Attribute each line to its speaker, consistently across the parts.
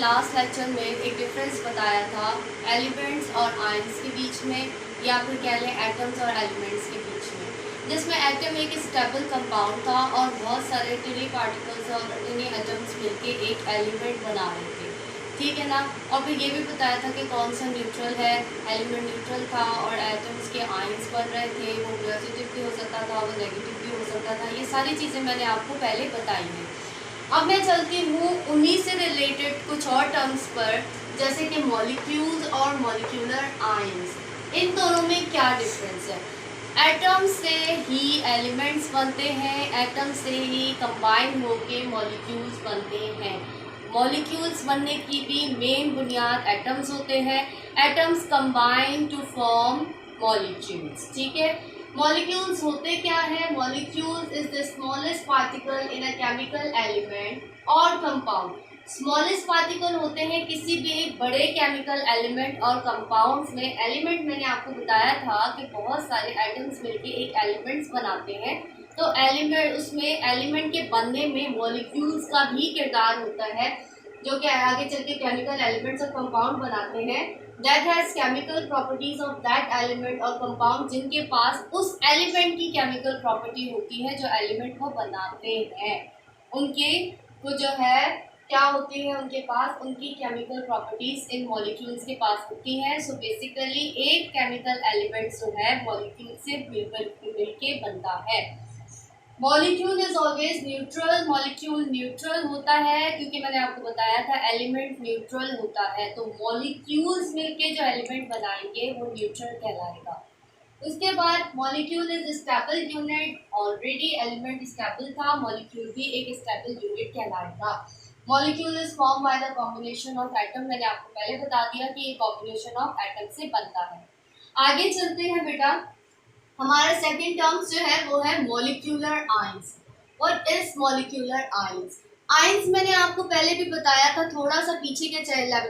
Speaker 1: Last lecture में एक difference बताया था एलिमेंट्स और आयंस के बीच में, या फिर कह लें एटम्स और एलिमेंट्स के बीच में, जिसमें एटम एक स्टेबल कंपाउंड था और बहुत सारे टिनी पार्टिकल्स और टिनी एटम्स मिलके एक एलिमेंट बना रहे थे, ठीक है ना। और फिर ये भी बताया था कि कौन सा न्यूट्रल है, एलिमेंट न्यूट्रल था और एटम्स के आयंस बन रहे थे, वो पॉजिटिव भी हो सकता था, वो नेगेटिव भी हो सकता था। ये सारी चीज़ें मैंने आपको पहले बताई हैं। अब मैं चलती हूँ उन्हीं से रिलेटेड कुछ और टर्म्स पर, जैसे कि मॉलिक्यूल्स और मॉलिक्यूलर आयंस। इन दोनों में क्या डिफरेंस है? एटम से ही एलिमेंट्स बनते हैं, एटम से ही कंबाइन होके मॉलिक्यूल्स बनते हैं। मॉलिक्यूल्स बनने की भी मेन बुनियाद एटम्स होते हैं। Atoms combine to form molecules, ठीक है। मॉलिक्यूल्स होते क्या है? Molecules is the smallest particle in a chemical element और कंपाउंड। स्मॉलेस्ट पार्टिकल होते हैं किसी भी एक बड़े केमिकल एलिमेंट और कंपाउंड्स में। एलिमेंट मैंने आपको बताया था कि बहुत सारे एटम्स मिलके एक एलिमेंट्स बनाते हैं, तो एलिमेंट उसमें एलिमेंट के बनने में मॉलिक्यूल्स का भी किरदार होता है, जो कि आगे चल के केमिकल एलिमेंट्स और कंपाउंड बनाते हैं। That has chemical properties of that element और कंपाउंड, जिनके पास उस एलिमेंट की केमिकल प्रॉपर्टी होती है जो एलिमेंट को बनाते हैं। उनके वो जो है क्या होती है, उनके पास उनकी केमिकल प्रॉपर्टीज इन मॉलिक्यूल्स के पास होती हैं। सो बेसिकली एक केमिकल एलिमेंट जो है मॉलिक्यूल से मिलके बनता है। Molecule is always neutral. Molecule neutral होता है क्योंकि मैंने आपको बताया था एलिमेंट न्यूट्रल होता है, तो मॉलिक्यूल्स मिलके जो एलिमेंट बनाएंगे वो न्यूट्रल कहलाएगा। उसके बाद molecule is stable unit. Already element stable था, मॉलिक्यूल भी एक स्टेबल यूनिट कहलाएगा। Molecule is form by the combination of atom. मैंने आपको पहले बता दिया कि ये कॉम्बिनेशन ऑफ एटम से बनता है। आगे चलते हैं बेटा, हमारा सेकंड टर्म्स जो है वो है molecular ions. What is molecular ions? Ions मैंने आपको पहले भी बताया था, थोड़ा सा पीछे के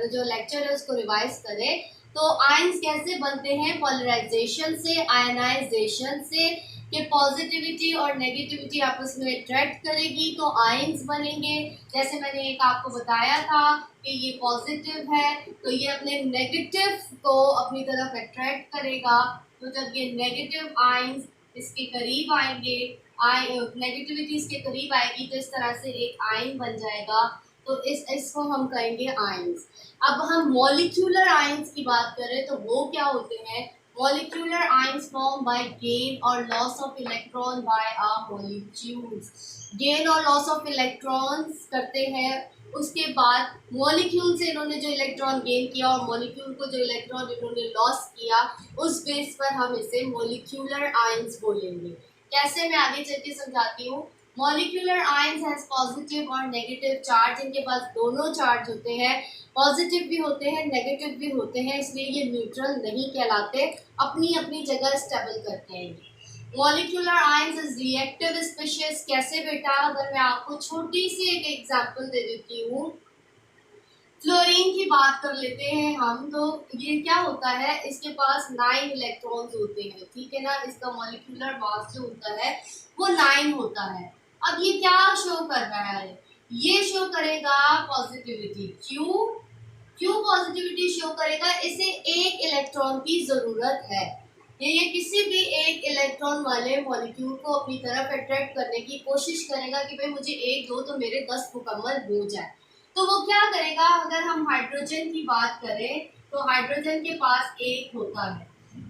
Speaker 1: जो लेक्चर है उसको रिवाइज करें। तो आयंस कैसे बनते हैं? पोलराइजेशन से, आयनाइजेशन से, कि पॉजिटिविटी और नेगेटिविटी आपस में अट्रैक्ट करेगी तो आयंस बनेंगे। जैसे मैंने एक आपको बताया था कि ये पॉजिटिव है तो ये अपने नेगेटिव को अपनी तरफ अट्रैक्ट करेगा, तो जब ये नेगेटिव आयंस इसके करीब आएंगे, नेगेटिविटी इसके करीब आएगी तो इस तरह से एक आयन बन जाएगा, तो इसको हम कहेंगे आयंस। अब हम मॉलिक्यूलर आयंस की बात करें तो वो क्या होते हैं? Molecular ions form by gain और loss of electron by a molecules. Gain और लॉस ऑफ इलेक्ट्रॉन्स करते हैं, उसके बाद मॉलिक्यूल से इन्होंने जो इलेक्ट्रॉन गेन किया और मॉलिक्यूल को जो इलेक्ट्रॉन इन्होंने लॉस किया, उस बेस पर हम इसे मॉलिक्यूलर आयंस बोलेंगे। कैसे, मैं आगे चल के समझाती हूँ। मॉलिक्यूलर आयंस हैज पॉजिटिव और नेगेटिव चार्ज। इनके पास दोनों चार्ज होते हैं, पॉजिटिव भी होते हैं नेगेटिव भी होते हैं, इसलिए ये न्यूट्रल नहीं कहलाते, अपनी अपनी जगह स्टेबल करते हैं। Molecular ions is reactive species. कैसे बेटा? अगर मैं आपको छोटी सी एक एग्जांपल दे देती हूँ, फ्लोरीन की बात कर लेते हैं हम, तो ये क्या होता है, इसके पास 9 इलेक्ट्रॉन्स होते हैं, ठीक है ना। इसका मॉलिक्यूलर मास जो होता है वो 9 होता है। अब ये क्या शो कर रहा है? ये शो करेगा पॉजिटिविटी। क्यों? क्यों पॉजिटिविटी शो करेगा? इसे एक इलेक्ट्रॉन की जरूरत है। ये किसी भी एक इलेक्ट्रॉन वाले मॉलिक्यूल को अपनी तरफ अट्रैक्ट करने की कोशिश करेगा कि भाई मुझे एक दो तो मेरे 10 मुकम्मल हो जाए। तो वो क्या करेगा? अगर हम हाइड्रोजन की बात करें तो हाइड्रोजन के पास एक होता है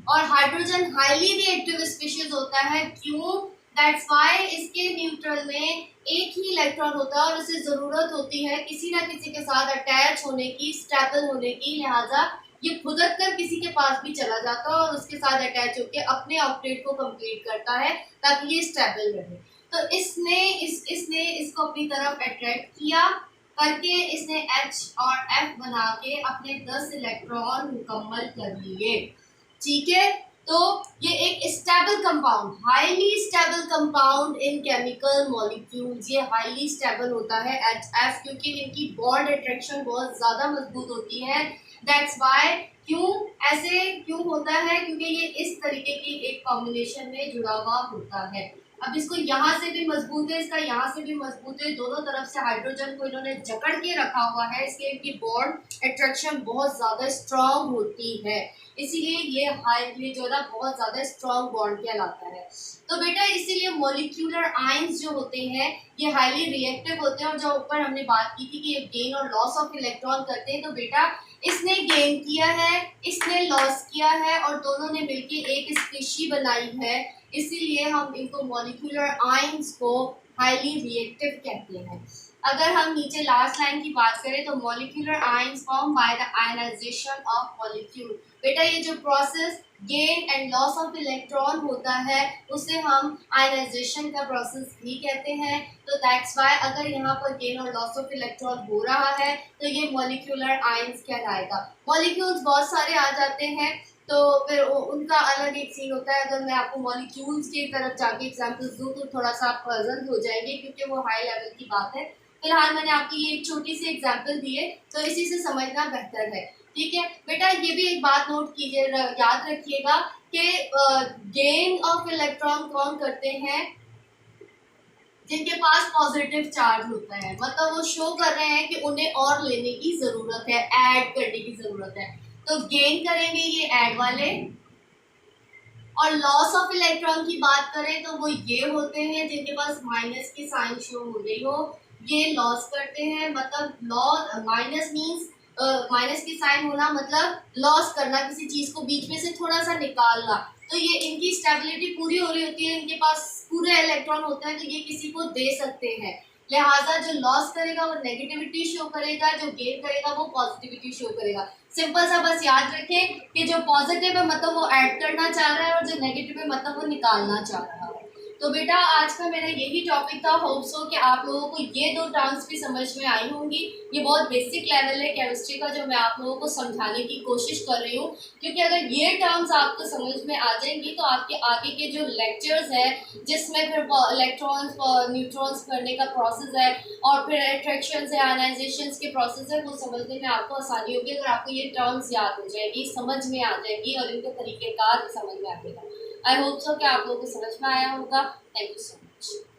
Speaker 1: और हाइड्रोजन हाईली रिएक्टिव स्पीशीज होता है। क्यों? दैट्स व्हाई इसके न्यूट्रल में एक ही इलेक्ट्रॉन होता है और उसे ज़रूरत होती है किसी ना किसी के साथ अटैच होने की, स्टेबल होने की, लिहाजा ये खुदक कर किसी के पास भी चला जाता है और उसके साथ अटैच होकर अपने ऑक्टेट को कंप्लीट करता है ताकि ये स्टेबल रहे। तो इसने इसको अपनी तरफ अट्रैक्ट किया करके इसने H और F बना के अपने 10 इलेक्ट्रॉन मुकम्मल कर लिए, ठीक है। तो ये एक stable compound, highly stable compound in chemical molecules, ये हाईली स्टेबल होता है HF, क्योंकि इनकी बॉन्ड अट्रैक्शन बहुत ज़्यादा मजबूत होती है। That's why. क्यों ऐसे क्यों होता है? क्योंकि ये इस तरीके की एक कॉम्बिनेशन में जुड़ा हुआ होता है। अब इसको यहाँ से भी मजबूत है, इसका यहाँ से भी मजबूत है, दोनों तरफ से हाइड्रोजन को इन्होंने जकड़ के रखा हुआ है, इसलिए इनकी बॉन्ड अट्रैक्शन बहुत ज़्यादा स्ट्रांग होती है, इसीलिए ये जो है ना बहुत ज़्यादा स्ट्रांग बॉन्ड कहलाता है। तो बेटा इसीलिए मॉलिक्यूलर आयंस जो होते हैं ये हाईली रिएक्टिव होते हैं, और जो ऊपर हमने बात की थी कि ये गेन और लॉस ऑफ इलेक्ट्रॉन करते हैं, तो बेटा इसने गेन किया है, इसने लॉस किया है, और दोनों ने मिलकर एक स्पीशी बनाई है, इसीलिए हम इनको मॉलिक्यूलर आयंस को हाईली रिएक्टिव कहते हैं। अगर हम नीचे लास्ट लाइन की बात करें तो molecular ions form by the ionization of molecule. बेटा ये जो process gain and loss of electron होता है उसे हम आयनाइजेशन का प्रोसेस भी कहते हैं। तो दैट्स व्हाई अगर यहाँ पर गेन और लॉस ऑफ इलेक्ट्रॉन हो रहा है तो ये मॉलिक्यूलर आयंस कहलाएगा। मॉलिक्यूल्स बहुत सारे आ जाते हैं तो फिर उनका अलग एक सीन होता है। अगर मैं आपको मॉलिक्यूल्स की तरफ जाके एग्जांपल्स दूँ तो थोड़ा सा आप पजल हो जाएंगे क्योंकि वो हाई लेवल की बात है। फिलहाल मैंने आपको ये एक छोटी सी एग्जांपल दी है तो इसी से समझना बेहतर है, ठीक है। बेटा ये भी एक बात नोट कीजिए, याद रखिएगा कि गेन ऑफ इलेक्ट्रॉन कौन करते हैं, जिनके पास पॉजिटिव चार्ज होता है, मतलब वो शो कर रहे हैं कि उन्हें और लेने की जरूरत है, ऐड करने की जरूरत है, तो गेन करेंगे ये ऐड वाले। और लॉस ऑफ इलेक्ट्रॉन की बात करें तो वो ये होते हैं जिनके पास माइनस की साइन शो हो रही हो, ये लॉस करते हैं। मतलब लॉस माइनस मीन्स माइनस की साइन होना मतलब लॉस करना, किसी चीज को बीच में से थोड़ा सा निकालना। तो ये इनकी स्टेबिलिटी पूरी हो रही होती है, इनके पास पूरे इलेक्ट्रॉन होते हैं तो ये किसी को दे सकते हैं। लिहाजा जो लॉस करेगा वो नेगेटिविटी शो करेगा, जो गेन करेगा वो पॉजिटिविटी शो करेगा। सिंपल सा बस याद रखें कि जो पॉजिटिव है मतलब वो ऐड करना चाह रहा है और जो नेगेटिव है मतलब वो निकालना चाह रहा है। तो बेटा आज का मेरा यही टॉपिक था। होप सो कि आप लोगों को ये दो टर्म्स भी समझ में आई होंगी। ये बहुत बेसिक लेवल है केमिस्ट्री का जो मैं आप लोगों को समझाने की कोशिश कर रही हूँ, क्योंकि अगर ये टर्म्स आपको समझ में आ जाएंगी तो आपके आगे के जो लेक्चर्स है जिसमें फिर इलेक्ट्रॉन्स न्यूट्रॉन्स करने का प्रोसेस है और फिर अट्रैक्शन है, आयनाइजेशन के प्रोसेस है, वो समझने में आपको आसानी होगी अगर आपको ये टर्म्स याद हो जाएगी, समझ में आ जाएगी और इनके तरीकेकार समझ में आएगा। आई होप सो कि आप लोगों को समझ में आया होगा। Thank you so much.